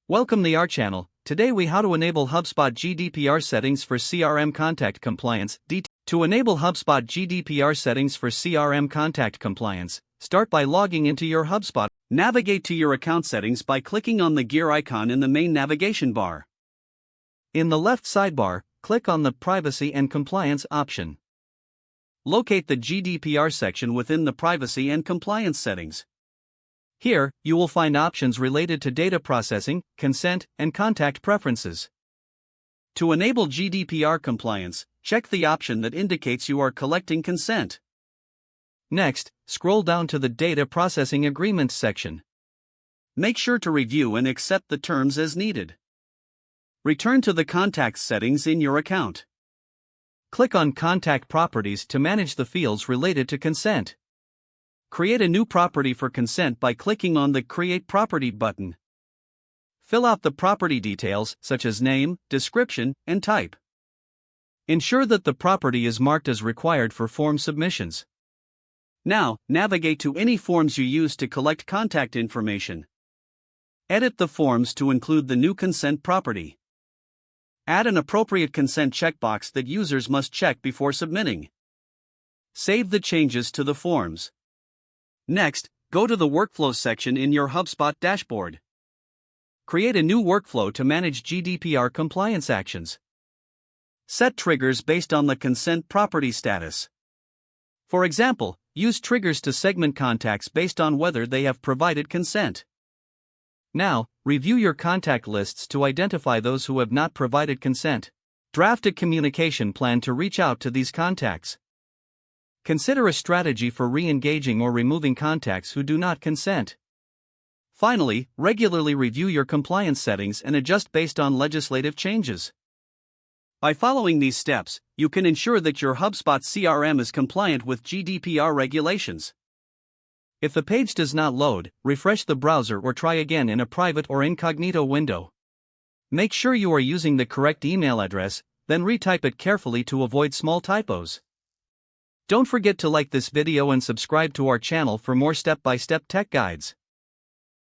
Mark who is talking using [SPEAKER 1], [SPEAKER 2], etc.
[SPEAKER 1] Welcome to our channel. Today we how to enable HubSpot GDPR settings for CRM contact compliance. To enable HubSpot GDPR settings for CRM contact compliance, start by logging into your HubSpot. Navigate to your account settings by clicking on the gear icon in the main navigation bar. In the left sidebar, click on the Privacy and Compliance option. Locate the GDPR section within the Privacy and Compliance settings. Here, you will find options related to data processing, consent, and contact preferences. To enable GDPR compliance, check the option that indicates you are collecting consent. Next, scroll down to the Data Processing Agreements section. Make sure to review and accept the terms as needed. Return to the Contacts settings in your account. Click on Contact Properties to manage the fields related to consent. Create a new property for consent by clicking on the Create Property button. Fill out the property details such as name, description, and type. Ensure that the property is marked as required for form submissions. Now, navigate to any forms you use to collect contact information. Edit the forms to include the new consent property. Add an appropriate consent checkbox that users must check before submitting. Save the changes to the forms. Next, go to the Workflows section in your HubSpot dashboard. Create a new workflow to manage GDPR compliance actions. Set triggers based on the consent property status. For example, use triggers to segment contacts based on whether they have provided consent. Now, review your contact lists to identify those who have not provided consent. Draft a communication plan to reach out to these contacts. Consider a strategy for re-engaging or removing contacts who do not consent. Finally, regularly review your compliance settings and adjust based on legislative changes. By following these steps, you can ensure that your HubSpot CRM is compliant with GDPR regulations. If the page does not load, refresh the browser or try again in a private or incognito window. Make sure you are using the correct email address, then retype it carefully to avoid small typos. Don't forget to like this video and subscribe to our channel for more step-by-step tech guides.